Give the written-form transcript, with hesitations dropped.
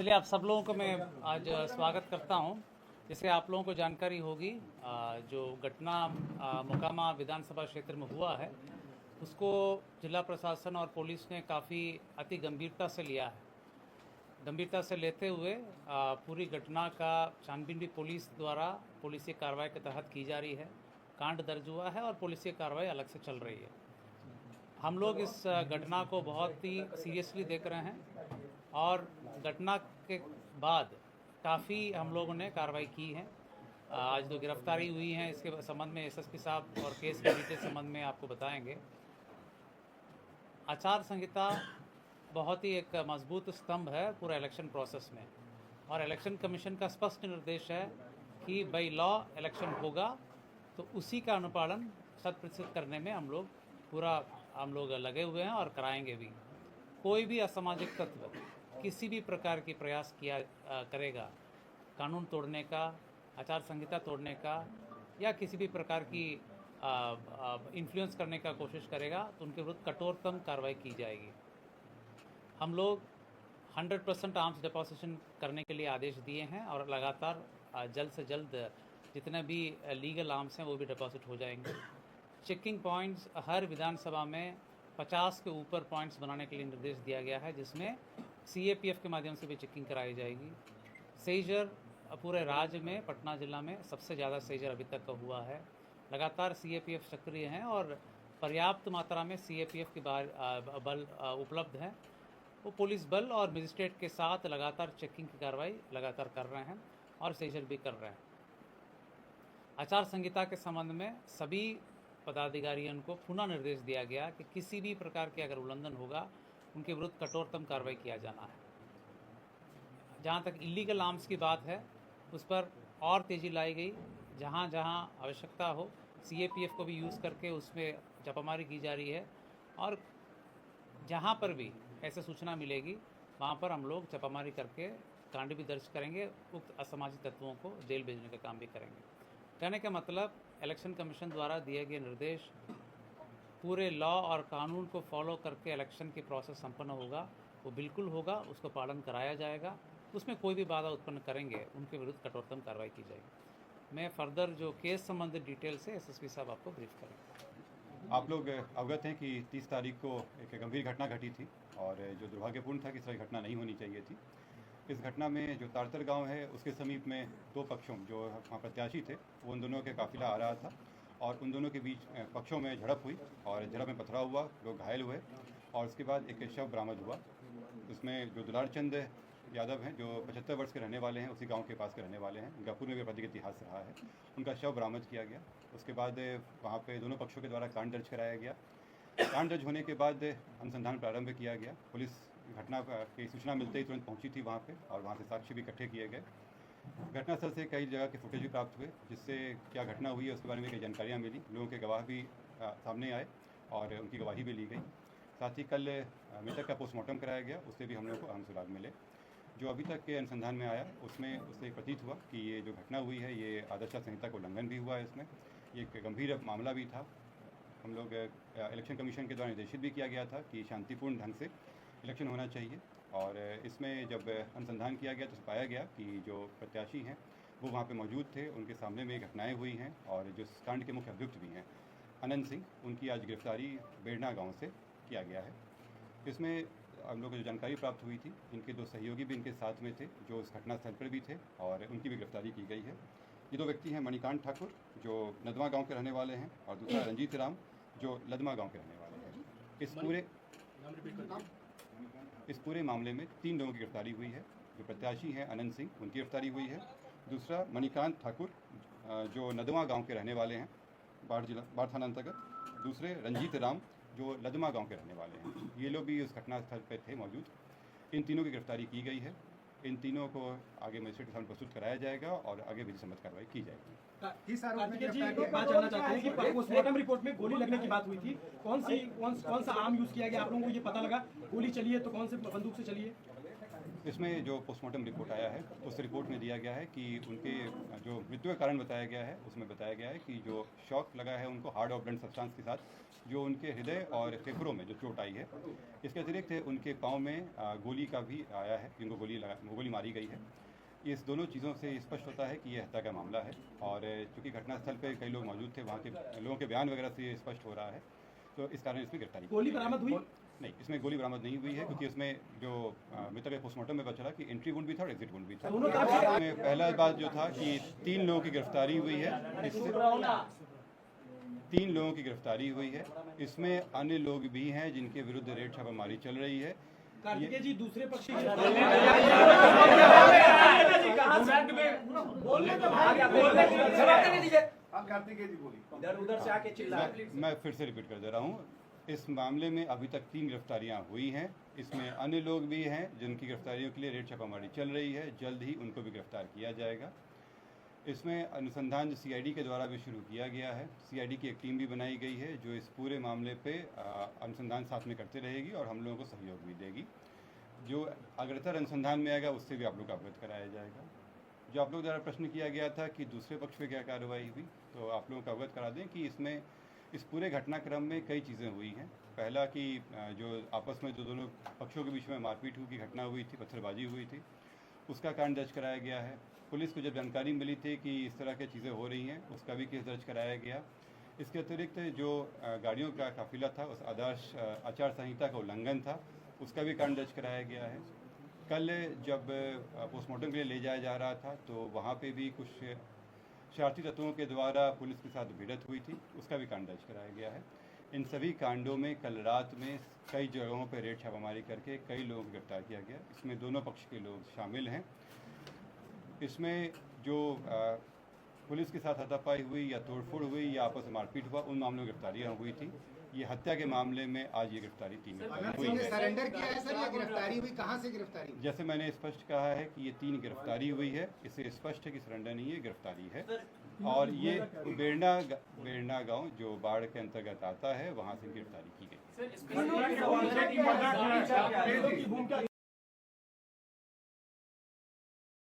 चलिए आप सब लोगों को मैं आज स्वागत करता हूं। जैसे आप लोगों को जानकारी होगी, जो घटना मोकामा विधानसभा क्षेत्र में हुआ है उसको जिला प्रशासन और पुलिस ने काफ़ी अति गंभीरता से लिया है। गंभीरता से लेते हुए पूरी घटना का छानबीन भी पुलिस द्वारा पुलिसी कार्रवाई के तहत की जा रही है। कांड दर्ज हुआ है और पुलिसी कार्रवाई अलग से चल रही है। हम लोग इस घटना को बहुत ही सीरियसली देख रहे हैं और घटना के बाद काफ़ी हम लोगों ने कार्रवाई की है। आज 2 गिरफ्तारी हुई हैं। इसके संबंध में एसएसपी साहब और केस के डिटेल संबंध में आपको बताएंगे। आचार संहिता बहुत ही एक मजबूत स्तंभ है पूरा इलेक्शन प्रोसेस में, और इलेक्शन कमीशन का स्पष्ट निर्देश है कि बाई लॉ इलेक्शन होगा तो उसी का अनुपालन 100% करने में हम लोग लगे हुए हैं और कराएंगे भी। कोई भी असामाजिक तत्व किसी भी प्रकार की प्रयास किया करेगा कानून तोड़ने का, आचार संहिता तोड़ने का या किसी भी प्रकार की इन्फ्लुएंस करने का कोशिश करेगा तो उनके विरुद्ध कठोरतम कार्रवाई की जाएगी। हम लोग 100% आर्म्स डिपोजिशन करने के लिए आदेश दिए हैं और लगातार जल्द से जल्द जितने भी लीगल आर्म्स हैं वो भी डिपॉजिट हो जाएंगे। चेकिंग पॉइंट्स हर विधानसभा में 50 के ऊपर पॉइंट्स बनाने के लिए निर्देश दिया गया है, जिसमें सीएपीएफ के माध्यम से भी चेकिंग कराई जाएगी। सेजर पूरे राज्य में पटना जिला में सबसे ज़्यादा सेजर अभी तक का हुआ है। लगातार सीएपीएफ सक्रिय हैं और पर्याप्त मात्रा में सीएपीएफ के बल उपलब्ध हैं। वो पुलिस बल और मजिस्ट्रेट के साथ लगातार चेकिंग की कार्रवाई लगातार कर रहे हैं और सेजर भी कर रहे हैं। आचार संहिता के संबंध में सभी पदाधिकारियों को पुनः निर्देश दिया गया कि किसी भी प्रकार के अगर उल्लंघन होगा उनके विरुद्ध कठोरतम कार्रवाई किया जाना है। जहाँ तक इलीगल आर्म्स की बात है उस पर और तेज़ी लाई गई। जहाँ जहाँ आवश्यकता हो सीएपीएफ को भी यूज़ करके उसमें छापामारी की जा रही है, और जहाँ पर भी ऐसे सूचना मिलेगी वहाँ पर हम लोग छापामारी करके कांड भी दर्ज करेंगे। उक्त असामाजिक तत्वों को जेल भेजने का काम भी करेंगे। कहने का मतलब इलेक्शन कमीशन द्वारा दिए गए निर्देश पूरे लॉ और कानून को फॉलो करके इलेक्शन की प्रोसेस संपन्न होगा, वो बिल्कुल होगा, उसको पालन कराया जाएगा। उसमें कोई भी बाधा उत्पन्न करेंगे उनके विरुद्ध कठोरतम कार्रवाई की जाएगी। मैं फर्दर जो केस संबंधित डिटेल से एसएसपी साहब आपको ब्रीफ करेंगे। आप लोग अवगत हैं कि 30 तारीख को एक गंभीर घटना घटी थी और जो दुर्भाग्यपूर्ण था कि इस तरह घटना नहीं होनी चाहिए थी। इस घटना में जो तारतर गांव है उसके समीप में 2 पक्षों जो वहाँ प्रत्याशी थे वो उन दोनों के काफिला आ रहा था और उन दोनों के बीच पक्षों में झड़प हुई और झड़प में पथराव हुआ, लोग घायल हुए और उसके बाद एक शव बरामद हुआ। उसमें जो दुलार चंद यादव हैं जो 75 वर्ष के रहने वाले हैं, उसी गांव के पास के रहने वाले हैं, उनका पूर्व में आपराधिक इतिहास रहा है, उनका शव बरामद किया गया। उसके बाद वहाँ पे दोनों पक्षों के द्वारा कांड दर्ज कराया गया। कांड दर्ज होने के बाद अनुसंधान प्रारंभ किया गया। पुलिस घटना की सूचना मिलते ही तुरंत पहुंची थी वहाँ पे और वहाँ से साक्ष्य भी इकट्ठे किए गए। घटनास्थल से कई जगह के फुटेज भी प्राप्त हुए जिससे क्या घटना हुई है उसके बारे में कई जानकारियाँ मिली। लोगों के गवाह भी सामने आए और उनकी गवाही भी ली गई। साथ ही कल मृतक का पोस्टमार्टम कराया गया, उससे भी हम लोगों को अहम सुराग मिले। जो अभी तक के अनुसंधान में आया उसमें उससे प्रतीत हुआ कि ये जो घटना हुई है ये आदर्श संहिता का उल्लंघन भी हुआ है। इसमें ये एक गंभीर मामला भी था। हम लोग इलेक्शन कमीशन के द्वारा निर्देशित भी किया गया था कि शांतिपूर्ण ढंग से इलेक्शन होना चाहिए, और इसमें जब अनुसंधान किया गया तो पाया गया कि जो प्रत्याशी हैं वो वहाँ पे मौजूद थे, उनके सामने में घटनाएं हुई हैं और जो कांड के मुख्य अभियुक्त भी हैं अनंत सिंह, उनकी आज गिरफ्तारी बेड़ना गाँव से किया गया है। इसमें हम लोग को जो जानकारी प्राप्त हुई थी, इनके 2 सहयोगी भी इनके साथ में थे जो उस घटनास्थल पर भी थे और उनकी भी गिरफ्तारी की गई है। ये 2 व्यक्ति हैं मणिकांत ठाकुर जो नदमा गांव के रहने वाले हैं और दूसरा रंजीत राम जो लदमा गांव के रहने वाले हैं। इस पूरे मामले में 3 लोगों की गिरफ्तारी हुई है। जो प्रत्याशी हैं अनंत सिंह, उनकी गिरफ्तारी हुई है। दूसरा मणिकांत ठाकुर जो नदमा गाँव के रहने वाले हैं, बाढ़ थाना अंतर्गत। दूसरे रंजीत राम जो लदमा गांव के रहने वाले हैं। ये लोग भी उस घटनास्थल पर थे मौजूद। इन तीनों की गिरफ्तारी की गई है। इन तीनों को आगे मजिस्ट्रेट के सामने प्रस्तुत कराया जाएगा और आगे विधि सम्मत कार्रवाई की जाएगी। जानना चाहते हैं कि पोस्टमार्टम रिपोर्ट में गोली लगने की बात हुई थी, कौन सा आर्म यूज किया गया? आप लोगों को ये पता लगा गोली चली है तो कौन से बंदूक से चली है? इसमें जो पोस्टमार्टम रिपोर्ट आया है उस रिपोर्ट में दिया गया है कि उनके जो मृत्यु का कारण बताया गया है उसमें बताया गया है कि जो शॉक लगा है उनको हार्ड और ब्लंट सब्सटेंस के साथ जो उनके हृदय और फेफड़ों में जो चोट आई है, इसके अतिरिक्त उनके पाँव में गोली का भी आया है, जिनको गोली मारी गई है। इस दोनों चीज़ों से स्पष्ट होता है कि यह हत्या का मामला है और चूँकि घटनास्थल पर कई लोग मौजूद थे, वहाँ के लोगों के बयान वगैरह से ये स्पष्ट हो रहा है, तो इस कारण इसमें गिरफ्तारी। गोली बरामद हुई? नहीं, इसमें गोली बरामद नहीं हुई है क्योंकि इसमें जो मृतक के पोस्टमार्टम में बचा कि एंट्री वुंड भी था और एग्जिट वुंड भी था। इसमें पहला बात जो था कि 3 लोगों की गिरफ्तारी हुई है, इससे 3 लोगों की गिरफ्तारी हुई है। इसमें अन्य लोग भी हैं जिनके विरुद्ध रेड छापामारी चल रही है। कार्तिकेय जी दूसरे पक्ष की उधर से आके चिल्ला। मैं फिर से रिपीट कर दे रहा हूँ, इस मामले में अभी तक 3 गिरफ्तारियां हुई हैं। इसमें अन्य लोग भी हैं जिनकी गिरफ्तारियों के लिए रेड छापामारी चल रही है, जल्द ही उनको भी गिरफ्तार किया जाएगा। इसमें अनुसंधान सीआईडी के द्वारा भी शुरू किया गया है। सीआईडी की एक टीम भी बनाई गई है जो इस पूरे मामले पे अनुसंधान साथ में करते रहेगी और हम लोगों को सहयोग भी देगी। जो अग्रतर अनुसंधान में आएगा उससे भी आप लोग को अवगत कराया जाएगा। जो आप लोग द्वारा प्रश्न किया गया था कि दूसरे पक्ष पे क्या कार्रवाई हुई, तो आप लोगों को अवगत करा दें कि इसमें इस पूरे घटनाक्रम में कई चीज़ें हुई हैं। पहला कि जो आपस में जो दोनों पक्षों के बीच में मारपीट की घटना हुई थी, पत्थरबाजी हुई थी, उसका कारण दर्ज कराया गया है। पुलिस को जब जानकारी मिली थी कि इस तरह की चीज़ें हो रही हैं, उसका भी केस दर्ज कराया गया। इसके अतिरिक्त जो गाड़ियों का काफिला था, उस आदर्श आचार संहिता का उल्लंघन था, उसका भी कारण दर्ज कराया गया है। कल जब पोस्टमार्टम के लिए ले जाया जा रहा था तो वहाँ पे भी कुछ शरारती तत्वों के द्वारा पुलिस के साथ भिड़ंत हुई थी, उसका भी कांड दर्ज कराया गया है। इन सभी कांडों में कल रात में कई जगहों पर रेड छापामारी करके कई लोगों को गिरफ्तार किया गया। इसमें दोनों पक्ष के लोग शामिल हैं। इसमें जो पुलिस के साथ हाथापाई हुई या तोड़फोड़ हुई या आपस में मारपीट हुआ, उन मामलों में गिरफ्तारियाँ हुई थी। ये हत्या के मामले में आज ये गिरफ्तारी 3 हुई है। सरेंडर किया है सर या गिरफ्तारी हुई? कहाँ से गिरफ्तारी हुई? जैसे मैंने स्पष्ट कहा है कि ये 3 गिरफ्तारी हुई है, इससे स्पष्ट है कि सरेंडर नहीं है, गिरफ्तारी है। और ये बेरना गांव जो बाढ़ के अंतर्गत आता है, वहाँ से गिरफ्तारी की गई।